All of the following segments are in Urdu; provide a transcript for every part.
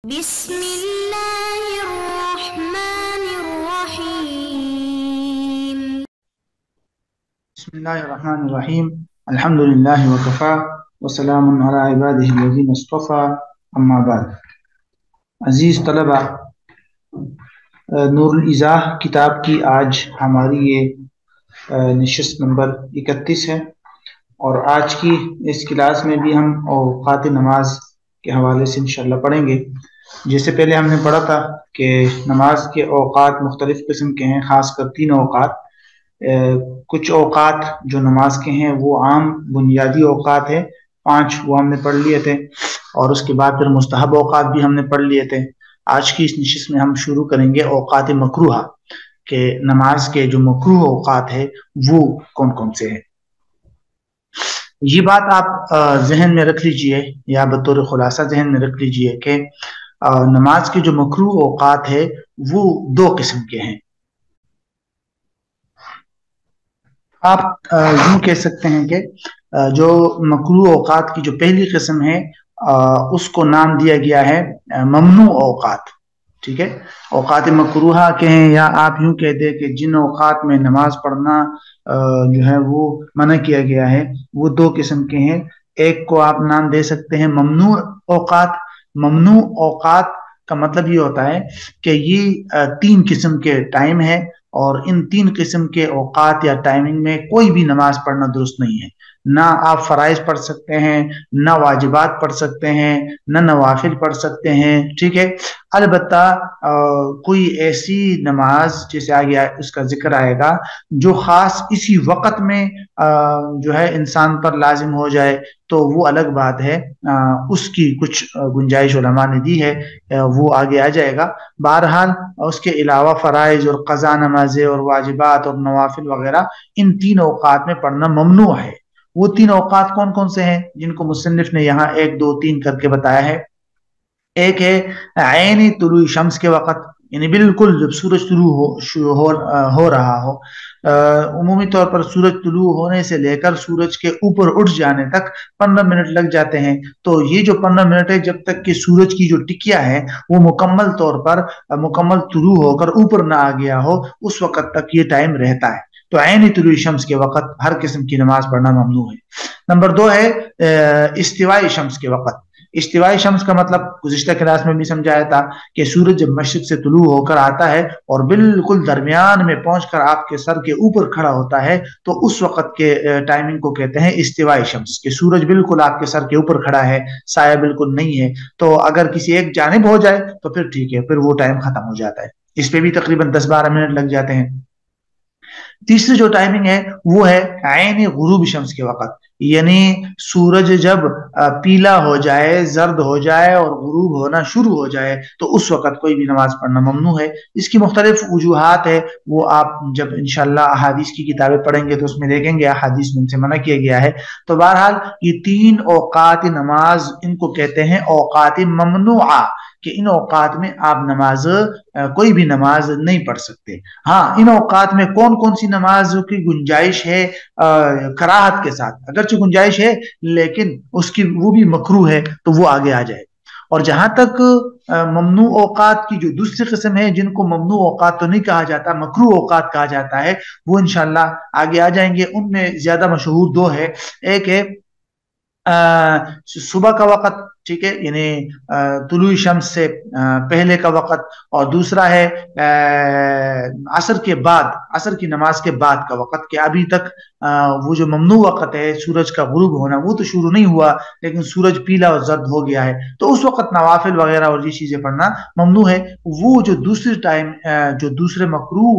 بسم اللہ الرحمن الرحیم بسم اللہ الرحمن الرحیم الحمد للہ وکفا وسلام علی عبادہ الذین اصطفى اما بعد. عزیز طلبہ، نور الایضاح کتاب کی آج ہماری یہ نشست نمبر 31 ہے، اور آج کی اس کلاس میں بھی ہم اوقات نماز کے حوالے سے انشاءاللہ پڑھیں گے. جیسے پہلے ہم نے پڑھا تھا کہ نماز کے اوقات مختلف قسم کے ہیں، خاص کر 3 اوقات. کچھ اوقات جو نماز کے ہیں وہ عام بنیادی اوقات ہیں، 5 وہ ہم نے پڑھ لیے تھے، اور اس کے بعد پھر مستحب اوقات بھی ہم نے پڑھ لیے تھے. آج کی اس نشست میں ہم شروع کریں گے اوقات مکروہہ، کہ نماز کے جو مکروہ اوقات ہیں وہ کون کون سے ہیں. یہ بات آپ ذہن میں رکھ لیجئے، یا بطور خلاصہ ذہن میں رکھ لیجئے کہ نماز کے جو مکروہ اوقات ہے وہ 2 قسم کے ہیں. آپ یوں کہہ سکتے ہیں کہ جو مکروہ اوقات کی جو پہلی قسم ہے اس کو نام دیا گیا ہے ممنوع اوقات. ٹھیک ہے، اوقات مکروہہ کے ہیں، یا آپ یوں کہہ دیں کہ جن اوقات میں نماز پڑھنا جو ہے وہ منع کیا گیا ہے وہ 2 قسم کے ہیں. ایک کو آپ نام دے سکتے ہیں ممنوع اوقات. ممنوع اوقات کا مطلب یہ ہوتا ہے کہ یہ 3 قسم کے ٹائم ہے، اور ان 3 قسم کے اوقات یا ٹائمنگ میں کوئی بھی نماز پڑھنا درست نہیں ہے. نہ آپ فرائض پڑھ سکتے ہیں، نہ واجبات پڑھ سکتے ہیں، نہ نوافل پڑھ سکتے ہیں. ٹھیک ہے، البتہ کوئی ایسی نماز جیسے آگے اس کا ذکر آئے گا جو خاص اسی وقت میں جو ہے انسان پر لازم ہو جائے تو وہ الگ بات ہے، اس کی کچھ گنجائش علماء نے دی ہے، وہ آگے آ جائے گا. بہرحال اس کے علاوہ فرائض اور قضا نمازیں اور واجبات اور نوافل وغیرہ ان 3 اوقات میں پڑھنا ممنوع ہے. وہ 3 اوقات کون کون سے ہیں جن کو مصنف نے یہاں 1 2 3 کر کے بتایا ہے. ایک ہے عین طلوع شمس کے وقت، یعنی بالکل جب سورج طلوع ہو رہا ہو. عمومی طور پر سورج طلوع ہونے سے لے کر سورج کے اوپر اٹھ جانے تک 15 منٹ لگ جاتے ہیں. تو یہ جو 15 منٹ ہے جب تک کہ سورج کی جو ٹکیا ہے وہ مکمل طور پر مکمل طلوع ہو کر اوپر نہ آ گیا ہو، اس وقت تک یہ ٹائم رہتا ہے. تو عین طلوع شمس کے وقت ہر قسم کی نماز پڑھنا ممنوع ہے. نمبر 2 ہے استواء شمس کے وقت. استواء شمس کا مطلب گزشتہ کلاس میں بھی سمجھایا تھا کہ سورج جب مشرق سے طلوع ہو کر آتا ہے اور بالکل درمیان میں پہنچ کر آپ کے سر کے اوپر کھڑا ہوتا ہے تو اس وقت کے ٹائمنگ کو کہتے ہیں استواء شمس، کہ سورج بالکل آپ کے سر کے اوپر کھڑا ہے، سایہ بالکل نہیں ہے. تو اگر کسی ایک جانب ہو جائے تو پھر ٹھیک ہے، پھر وہ ٹائم ختم ہو جاتا ہے. اس پہ بھی تقریباً 10-12 منٹ لگ جاتے ہیں. تیسری جو ٹائمنگ ہے وہ ہے عین غروب شمس کے وقت، یعنی سورج جب پیلا ہو جائے، زرد ہو جائے اور غروب ہونا شروع ہو جائے تو اس وقت کوئی بھی نماز پڑھنا ممنوع ہے. اس کی مختلف وجوہات ہے، وہ آپ جب انشاءاللہ احادیث کی کتابیں پڑھیں گے تو اس میں دیکھیں گے احادیث میں ان سے منع کیا گیا ہے. تو بہرحال یہ 3 اوقات نماز ان کو کہتے ہیں اوقات ممنوعہ، کہ ان اوقات میں آپ کوئی بھی نماز نہیں پڑھ سکتے. ہاں، ان اوقات میں کون کون سی نماز کی گنجائش ہے کراہت کے ساتھ، اگرچہ گنجائش ہے لیکن اس کی وہ بھی مکروہ ہے، تو وہ آگے آ جائے. اور جہاں تک ممنوع اوقات کی جو دوسری قسم ہے، جن کو ممنوع اوقات تو نہیں کہا جاتا، مکروہ اوقات کہا جاتا ہے، وہ انشاءاللہ آگے آ جائیں گے. ان میں زیادہ مشہور 2 ہے. ایک ہے صبح کا وقت، ٹھیک ہے، یعنی طلوع شمس سے پہلے کا وقت، اور دوسرا ہے عصر کے بعد، عصر کی نماز کے بعد کا وقت، کہ ابھی تک وہ جو ممنوع وقت ہے سورج کا غروب ہونا وہ تو شروع نہیں ہوا لیکن سورج پیلا اور زرد ہو گیا ہے، تو اس وقت نوافل وغیرہ اور یہ چیزیں پڑھنا ممنوع ہے. وہ جو دوسری ٹائم جو دوسرے مکروہ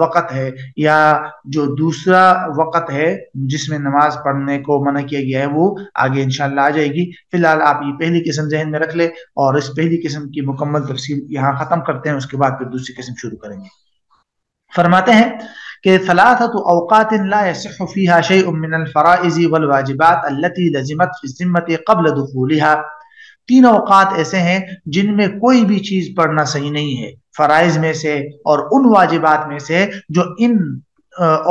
وقت ہے، یا جو دوسرا وقت ہے جس میں نماز پڑھنے کو منع کیا گیا ہے، وہ آگے انشاءاللہ آ جائے گی. فی الحال آپ یہ پہلی قسم ذہن میں رکھ لیں، اور اس پہلی قسم کی مکمل تفصیل یہاں ختم کرتے ہیں، اس کے بعد پھر دوسری قسم شروع کریں گے. فرماتے ہیں کہ ثلاثة اوقات لا يصح فيها شيء من الفرائض والواجبات التي لزمت في الذمة قبل دخولها. 3 اوقات ایسے ہیں جن میں کوئی بھی چیز پڑھنا صحیح نہیں ہے، فرائض میں سے اور ان واجبات میں سے جو ان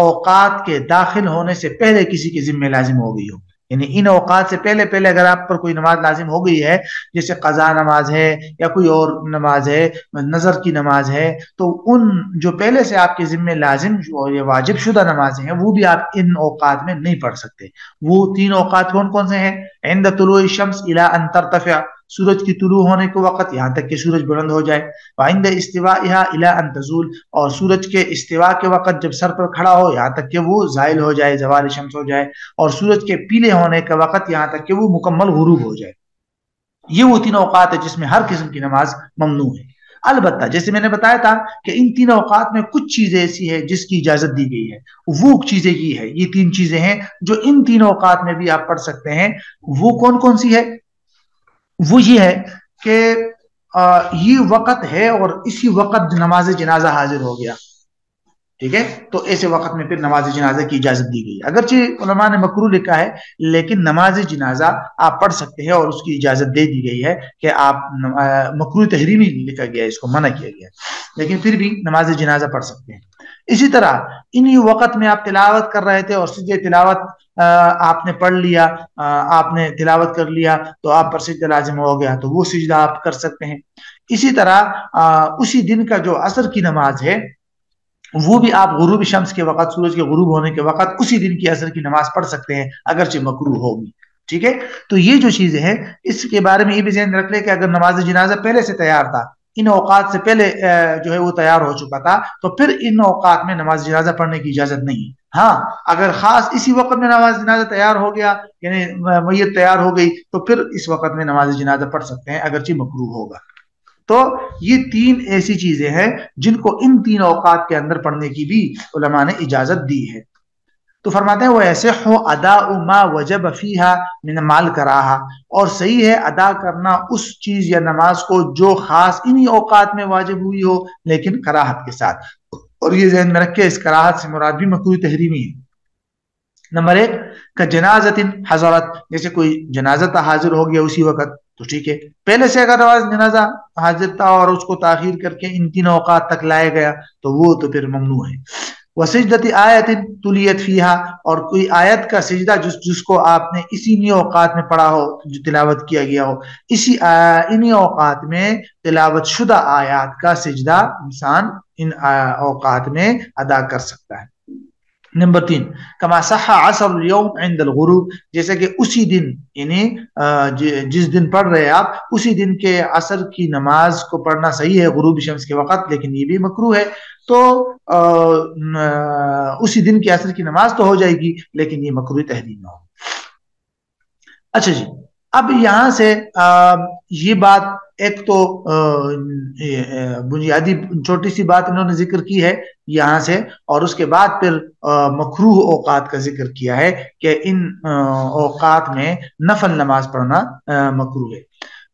اوقات کے داخل ہونے سے پہلے کسی کے ذمہ لازم ہو گئی ہو. یعنی ان اوقات سے پہلے پہلے اگر آپ پر کوئی نماز لازم ہو گئی ہے، جیسے قضا نماز ہے یا کوئی اور نماز ہے، نظر کی نماز ہے، تو ان جو پہلے سے آپ کے ذمہ لازم یا واجب شدہ نمازیں ہیں وہ بھی آپ ان اوقات میں نہیں پڑھ سکتے۔ وہ 3 اوقات کون کون سے ہیں؟ عند طلوع الشمس الی ان ترتفع، سورج کی طلوع ہونے کے وقت یہاں تک کہ سورج بلند ہو جائے، وعند استوائها الی ان تزول، اور سورج کے استوا کے وقت جب سر پر کھڑا ہو یہاں تک کہ وہ زائل ہو جائے، زوال شمس ہو جائے، اور سورج کے پیلے ہونے کا وقت یہاں تک کہ وہ مکمل غروب ہو جائے۔ یہ وہ 3 اوقات ہے جس میں ہر قسم کی نماز ممنوع ہے۔ البتہ جیسے میں نے بتایا تھا کہ ان 3 اوقات میں کچھ چیزیں ایسی ہے جس کی اجازت دی گئی ہے، وہ چیزیں یہ ہے، یہ 3 چیزیں ہیں جو ان 3 اوقات میں بھی آپ پڑھ سکتے ہیں۔ وہ کون کون سی ہے؟ وہ یہ ہے کہ یہ وقت ہے اور اسی وقت نماز جنازہ حاضر ہو گیا، ٹھیک ہے، تو ایسے وقت میں پھر نماز جنازہ کی اجازت دی گئی۔ اگرچہ علماء نے مکروہ لکھا ہے لیکن نماز جنازہ آپ پڑھ سکتے ہیں اور اس کی اجازت دے دی گئی ہے کہ آپ مکروہ تحریمی لکھا گیا ہے، اس کو منع کیا گیا ہے، لیکن پھر بھی نماز جنازہ پڑھ سکتے ہیں۔ اسی طرح انہی وقت میں آپ تلاوت کر رہے تھے اور سجدہ تلاوت آپ نے پڑھ لیا، آپ نے تلاوت کر لیا تو آپ پر سجدہ لازم ہو گیا تو وہ سجدہ آپ کر سکتے ہیں۔ اسی طرح اسی دن کا جو عصر کی نماز ہے وہ بھی آپ غروب شمس کے وقت، سورج کے غروب ہونے کے وقت اسی دن کی عصر کی نماز پڑھ سکتے ہیں اگرچہ مکروہ ہوگی، ٹھیک ہے۔ تو یہ جو چیزیں ہیں اس کے بارے میں یہ بھی ذہن رکھ لیں کہ اگر نماز جنازہ پہلے سے تیار تھا، ان اوقات سے پہلے جو ہے وہ تیار ہو چکا تھا، تو پھر ان اوقات میں نماز جنازہ پڑھنے کی اجازت نہیں۔ ہاں اگر خاص اسی وقت میں نماز جنازہ تیار ہو گیا، یعنی میت تیار ہو گئی، تو پھر اس وقت میں نماز جنازہ پڑھ سکتے ہیں اگرچہ مکروہ ہوگا۔ تو یہ 3 ایسی چیزیں ہیں جن کو ان 3 اوقات کے اندر پڑھنے کی بھی علماء نے اجازت دی ہے۔ تو فرماتے ہیں وہ ایسے ہو ادا ما وجب فیہا من مال کراہا، اور صحیح ہے ادا کرنا اس چیز یا نماز کو جو خاص انہی اوقات میں واجب ہوئی ہو لیکن کراہت کے ساتھ، اور یہ ذہن میں رکھے اس کراہت سے مراد بھی مکروہ تحریمی ہے۔ نمبر 1 کا جنازت حضرت، جیسے کوئی جنازہ حاضر ہو گیا اسی وقت تو ٹھیک ہے، پہلے سے اگر نماز جنازہ حاضر تھا اور اس کو تاخیر کر کے ان 3 اوقات تک لایا گیا تو وہ تو پھر ممنوع ہے۔ وسجدت آیت تلیت فیہا، اور کوئی آیت کا سجدہ جس کو آپ نے اسی اوقات میں پڑھا ہو، جو تلاوت کیا گیا ہو، انہی اوقات میں تلاوت شدہ آیات کا سجدہ انسان ان اوقات میں ادا کر سکتا ہے۔ نمبر 3 کما صح عصر اليوم عند الغروب، جیسے کہ اسی دن یعنی جس دن پڑھ رہے آپ اسی دن کے عصر کی نماز کو پڑھنا صحیح ہے غروب شمس کے وقت، لیکن یہ بھی مکروہ ہے۔ تو اسی دن کی عصر کی نماز تو ہو جائے گی لیکن یہ مکروہ تحریم نہ ہو۔ اچھا جی، اب یہاں سے یہ بات ایک تو بنیادی چھوٹی سی بات انہوں نے ذکر کی ہے یہاں سے، اور اس کے بعد پھر مکروہ اوقات کا ذکر کیا ہے کہ ان اوقات میں نفل نماز پڑھنا مکروہ ہے۔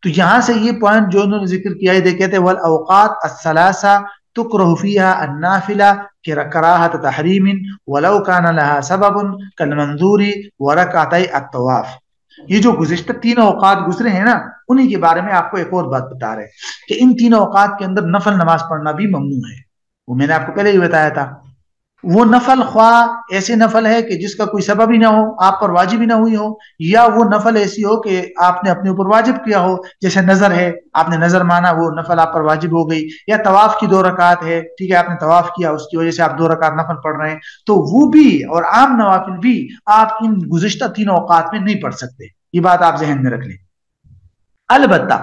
تو یہاں سے یہ پوائنٹ جو انہوں نے ذکر کیا ہے کہتے ہیں والاوقات الثلاثہ تکرہ فیہا النافلہ کراہت تحریم ولو کان لها سبب کالمنظور ورکعتی الطواف۔ یہ جو گزشتہ 3 اوقات گزرے ہیں نا، انہی کے بارے میں آپ کو ایک اور بات بتا رہے ہیں کہ ان 3 اوقات کے اندر نفل نماز پڑھنا بھی ممنوع ہے۔ وہ میں نے آپ کو پہلے ہی بتایا تھا، وہ نفل خواہ ایسے نفل ہے کہ جس کا کوئی سبب ہی نہ ہو، آپ پر واجب ہی نہ ہوئی ہو، یا وہ نفل ایسی ہو کہ آپ نے اپنے اوپر واجب کیا ہو، جیسے نظر ہے، آپ نے نظر مانا وہ نفل آپ پر واجب ہو گئی، یا طواف کی 2 رکعات ہے، ٹھیک ہے، آپ نے طواف کیا اس کی وجہ سے آپ 2 رکعات نفل پڑھ رہے ہیں، تو وہ بھی اور عام نوافل بھی آپ ان گزشتہ 3 اوقات میں نہیں پڑھ سکتے، یہ بات آپ ذہن میں رکھ لیں۔ البتہ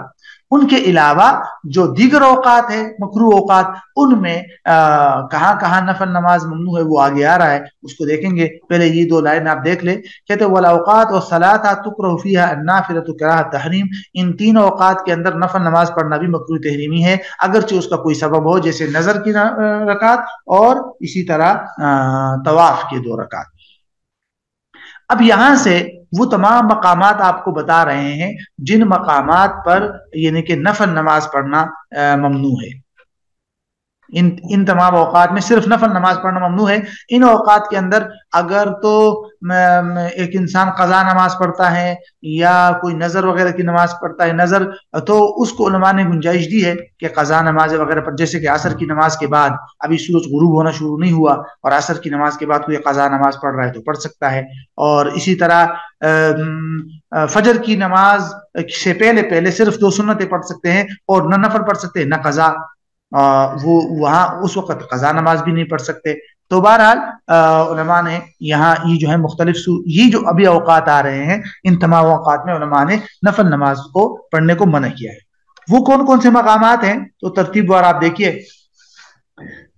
ان کے علاوہ جو دیگر اوقات ہے مکروہ اوقات، ان میں کہاں کہاں نفل نماز ممنوع ہے وہ آگے آ رہا ہے، اس کو دیکھیں گے۔ پہلے یہ 2 لائن آپ دیکھ لیں، کہتے ہیں والاوقات والصلاۃ تکرہ فیہا النافلۃ کراہۃ تحریم، ان 3 اوقات کے اندر نفل نماز پڑھنا بھی مکروہ تحریمی ہے اگرچہ اس کا کوئی سبب ہو، جیسے نظر کی رکعت اور اسی طرح طواف کی 2 رکعت۔ اب یہاں سے وہ تمام مقامات آپ کو بتا رہے ہیں جن مقامات پر یعنی کہ نفل نماز پڑھنا ممنوع ہے۔ ان تمام اوقات میں صرف نفل نماز پڑھنا ممنوع ہے. ان اوقات کے اندر اگر تو ایک انسان قضا نماز پڑھتا ہے یا کوئی نظر وغیرہ کی نماز پڑھتا ہے نظر، تو اس کو علماء نے گنجائش دی ہے کہ قضا نماز وغیرہ پر، جیسے کہ عصر کی نماز کے بعد ابھی سورج غروب ہونا شروع نہیں ہوا اور عصر کی نماز کے بعد کوئی قضا نماز پڑھ رہا ہے تو پڑھ سکتا ہے. اور اسی طرح فجر کی نماز سے پہلے پہلے صرف 2 سنتیں پڑھ سکتے ہیں اور نہ نفل پڑھ سکتے ہیں نہ قضا. وہ وہاں اس وقت قضا نماز بھی نہیں پڑھ سکتے. تو بہرحال علماء نے یہاں یہ جو ہے مختلف یہ جو ابھی اوقات آ رہے ہیں ان تمام اوقات میں علماء نے نفل نماز کو پڑھنے کو منع کیا ہے. وہ کون کون سے مقامات ہیں تو ترتیب وار آپ دیکھیے.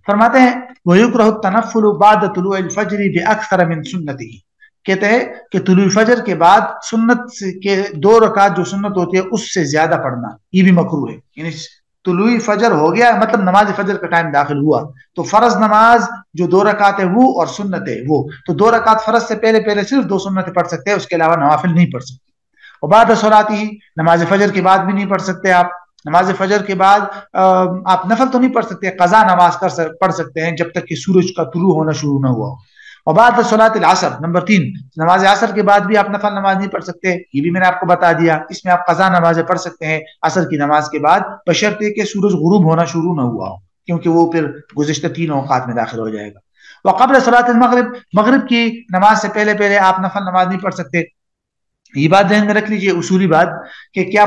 فرماتے ہیں وَيُكْرَهُ التَّنَفُّلُ بَعْدَ طُلُوعِ الْفَجْرِ بِأَكْثَرَ مِنْ سُنَّتِهِ. کہتے ہیں کہ طلوع فجر کے بعد سنت کے 2 رکعت جو سنت ہوتی ہے اس سے زیادہ پڑھنا یہ بھی مکروہ ہے. یعنی طلوع فجر ہو گیا مطلب نماز فجر کا ٹائم داخل ہوا تو فرض نماز جو 2 رکعت ہے وہ اور سنت ہے وہ تو 2 رکعت فرض سے پہلے پہلے صرف 2 سنتیں پڑھ سکتے ہیں، اس کے علاوہ نوافل نہیں پڑھ سکتے. اور بعد صلاتی ہی نماز فجر کے بعد بھی نہیں پڑھ سکتے آپ. نماز فجر کے بعد آپ نفل تو نہیں پڑھ سکتے، قضا نماز پڑھ سکتے ہیں جب تک کہ سورج کا طلوع ہونا شروع نہ ہوا. اور بعد صلاۃ العصر نمبر 3 نماز عصر کے بعد بھی آپ نفل نماز نہیں پڑھ سکتے، یہ بھی میں نے آپ کو بتا دیا. اس میں آپ قضا نمازیں پڑھ سکتے ہیں عصر کی نماز کے بعد بشرطے کہ سورج غروب ہونا شروع نہ ہوا ہو، کیونکہ وہ پھر گزشتہ 3 اوقات میں داخل ہو جائے گا. وقبل صلاۃ المغرب مغرب کی نماز سے پہلے پہلے آپ نفل نماز نہیں پڑھ سکتے. یہ بات ذہن میں رکھ لیجئے اصولی بات کہ کیا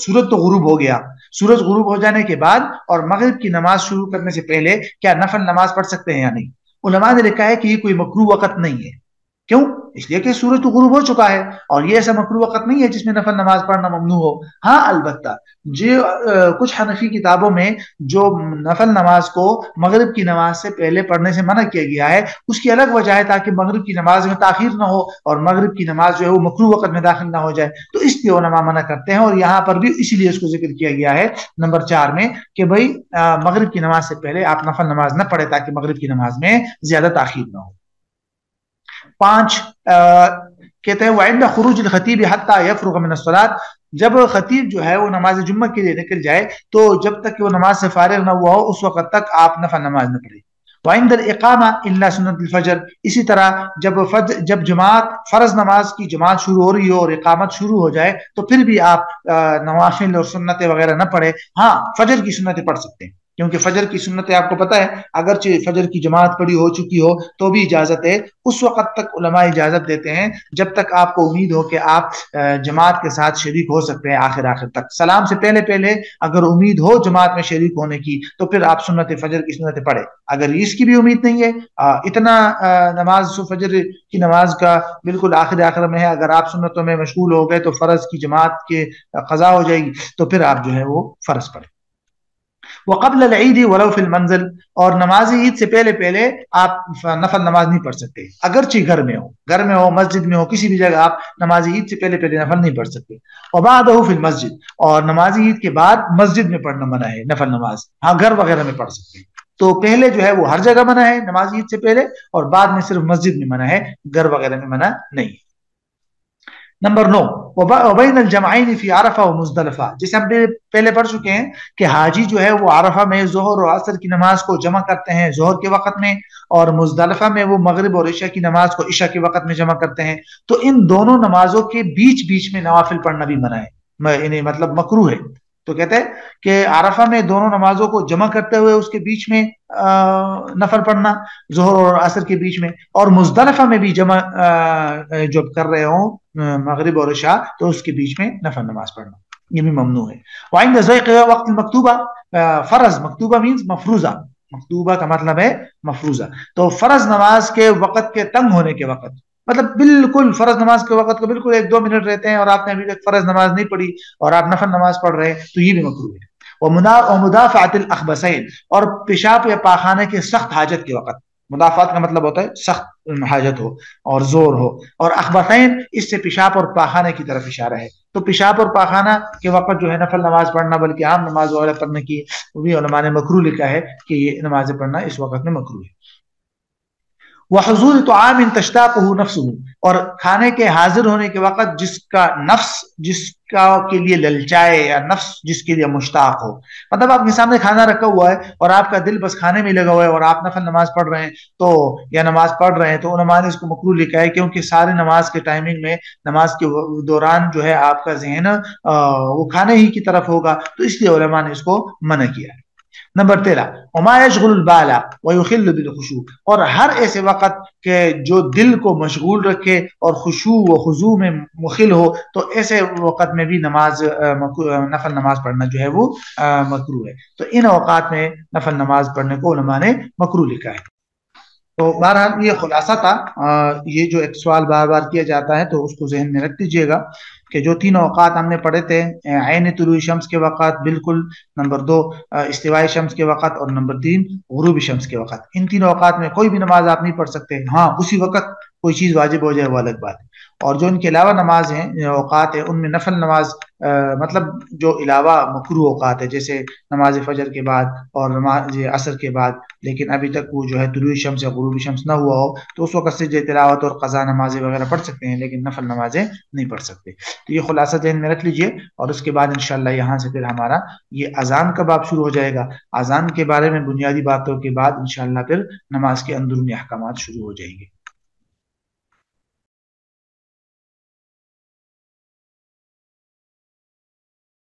سورج تو غروب ہو گیا، سورج غروب ہو جانے کے بعد اور مغرب کی نماز شروع کرنے سے پہلے کیا نفل نماز پڑھ سکتے ہیں یا نہیں؟ علماء نے لکھا ہے کہ یہ کوئی مکروہ وقت نہیں ہے. کیوں؟ اس لیے کہ سورج تو غروب ہو چکا ہے اور یہ ایسا مکروہ وقت نہیں ہے جس میں نفل نماز پڑھنا ممنوع ہو. ہاں البتہ جو کچھ حنفی کتابوں میں جو نفل نماز کو مغرب کی نماز سے پہلے پڑھنے سے منع کیا گیا ہے اس کی الگ وجہ ہے تاکہ مغرب کی نماز میں تاخیر نہ ہو اور مغرب کی نماز جو ہے وہ مکروہ وقت میں داخل نہ ہو جائے. تو اس لیے علماء منع کرتے ہیں اور یہاں پر بھی اسی لیے اس کو ذکر کیا گیا ہے نمبر 4 میں کہ بھائی مغرب کی نماز سے پہلے آپ نفل نماز نہ پڑھے تاکہ مغرب کی نماز میں زیادہ تاخیر نہ ہو. 5 کہتے ہیں وَعِنْدَ خُرُوجِ الْخَطِيبِ حَتَّى يَفْرُغَ مِنَ الصَّلَاةِ، جب خطیب جو ہے وہ نماز جمعہ کے لیے نکل جائے تو جب تک کہ وہ نماز سے فارغ نہ ہوا ہو اس وقت تک آپ نفل نماز نہ پڑھیں. وَعِنْدَ الْإِقَامَةِ إِلَّا سُنَّةُ الْفَجْرِ، اسی طرح جب جماعت فرض نماز کی جماعت شروع ہو رہی ہو اور اقامت شروع ہو جائے تو پھر بھی آپ نوافل اور سنتیں وغیرہ نہ پڑھیں. ہاں فجر کی سنتیں پڑھ سکتے ہیں کیونکہ فجر کی سنتیں آپ کو پتہ ہے اگرچہ فجر کی جماعت پڑی ہو چکی ہو تو بھی اجازت ہے. اس وقت تک علماء اجازت دیتے ہیں جب تک آپ کو امید ہو کہ آپ جماعت کے ساتھ شریک ہو سکتے ہیں آخر تک. سلام سے پہلے پہلے اگر امید ہو جماعت میں شریک ہونے کی تو پھر آپ سنت فجر کی سنتیں پڑھیں. اگر اس کی بھی امید نہیں ہے اتنا نماز فجر کی نماز کا بالکل آخر میں ہے، اگر آپ سنتوں میں مشغول ہو گئے تو فرض کی جماعت کے قضا ہو جائے گی تو پھر آپ جو ہے وہ فرض پڑھیں. وقبل العید ولو فی المنزل، اور نماز عید سے پہلے پہلے آپ نفل نماز نہیں پڑھ سکتے اگرچہ گھر میں ہو مسجد میں ہو کسی بھی جگہ آپ نماز عید سے پہلے پہلے نفل نہیں پڑھ سکتے. وبعدہ فی المسجد، اور نماز عید کے بعد مسجد میں پڑھنا منع ہے نفل نماز. ہاں گھر وغیرہ میں پڑھ سکتے ہیں. تو پہلے جو ہے وہ ہر جگہ منع ہے نماز عید سے پہلے اور بعد میں صرف مسجد میں منع ہے، گھر وغیرہ میں منع نہیں ہے. نمبر 9 وبین الجمعین فی عرفہ و مزدلفہ، جسے ہم پہلے پڑھ چکے ہیں کہ حاجی جو ہے وہ عرفہ میں ظہر اور عصر کی نماز کو جمع کرتے ہیں ظہر کے وقت میں اور مزدلفہ میں وہ مغرب اور عشاء کی نماز کو عشاء کے وقت میں جمع کرتے ہیں. تو ان دونوں نمازوں کے بیچ میں نوافل پڑھنا بھی منع ہے، یعنی مطلب مکروہ ہے. تو کہتے ہیں کہ عرفہ میں دونوں نمازوں کو جمع کرتے ہوئے اس کے بیچ میں نفل پڑھنا ظہر اور عصر کے بیچ میں، اور مزدلفہ میں بھی جمع جب کر رہے ہوں مغرب اور عشاء تو اس کے بیچ میں نفل نماز پڑھنا یہ بھی ممنوع ہے. وعند ضیق وقت المکتوبہ، فرض مکتوبہ مینز مفروضہ، مکتوبہ کا مطلب ہے مفروضہ. تو فرض نماز کے وقت کے تنگ ہونے کے وقت، مطلب بالکل فرض نماز کے وقت کو بالکل 1-2 منٹ رہتے ہیں اور آپ نے ابھی تک فرض نماز نہیں پڑھی اور آپ نفل نماز پڑھ رہے ہیں تو یہ بھی مکروہ ہے. ومدافعۃ الاخبثین، اور پیشاب یا پاخانے کے سخت حاجت کے وقت. مدافعت کا مطلب ہوتا ہے سخت حاجت ہو اور زور ہو، اور اخبثین اس سے پیشاب اور پاخانے کی طرف اشارہ ہے. تو پیشاب اور پاخانہ کے وقت جو ہے نفل نماز پڑھنا بلکہ عام نماز وغیرہ پڑھنے کی وہ بھی علماء نے مکروہ لکھا ہے کہ یہ نماز پڑھنا اس وقت میں مکروہ ہے. وحضور طعام تشتاقه نفسه، اور کھانے کے حاضر ہونے کے وقت جس کا نفس جس کا کے لیے للچائے یا نفس جس کے لیے مشتاق ہو. مطلب آپ کے سامنے کھانا رکھا ہوا ہے اور آپ کا دل بس کھانے میں لگا ہوا ہے اور آپ نفل نماز پڑھ رہے ہیں تو یا نماز پڑھ رہے ہیں تو علماء نے اس کو مکروہ لکھا ہے، کیونکہ سارے نماز کے ٹائمنگ میں نماز کے دوران جو ہے آپ کا ذہن وہ کھانے ہی کی طرف ہوگا، تو اس لیے علماء نے اس کو منع کیا ہے. نمبر 13 وما يشغل البال ويخل بالخشوع، اور ہر ایسے وقت کہ جو دل کو مشغول رکھے اور خشوع و خضوع میں مخل ہو، تو ایسے وقت میں بھی نماز نفل نماز پڑھنا جو ہے وہ مکروہ ہے. تو ان اوقات میں نفل نماز پڑھنے کو علماء نے مکروہ لکھا ہے. تو بہرحال یہ خلاصہ تھا. یہ جو ایک سوال بار بار کیا جاتا ہے تو اس کو ذہن میں رکھ دیجیے گا کہ جو تین اوقات ہم نے پڑھے تھے، عین طلوع شمس کے وقت بالکل، نمبر 2 استواء شمس کے وقت، اور نمبر 3 غروب شمس کے وقت. ان تین اوقات میں کوئی بھی نماز آپ نہیں پڑھ سکتے. ہاں اسی وقت کوئی چیز واجب ہو جائے وہ الگ بات ہے. اور جو ان کے علاوہ نماز ہیں اوقات ہیں ان میں نفل نماز مطلب جو علاوہ مکروہ اوقات ہے جیسے نماز فجر کے بعد اور نماز عصر کے بعد، لیکن ابھی تک وہ جو ہے طلوع شمس یا غروب شمس نہ ہوا ہو، تو اس وقت سجدہ تلاوت اور قضا نمازیں وغیرہ پڑھ سکتے ہیں لیکن نفل نمازیں نہیں پڑھ سکتے. تو یہ خلاصہ ذہن میں رکھ لیجئے. اور اس کے بعد انشاءاللہ یہاں سے پھر ہمارا یہ اذان کا باب شروع ہو جائے گا. اذان کے بارے میں بنیادی باتوں کے بعد انشاءاللہ پھر نماز کے اندرونی احکامات شروع ہو جائیں گے.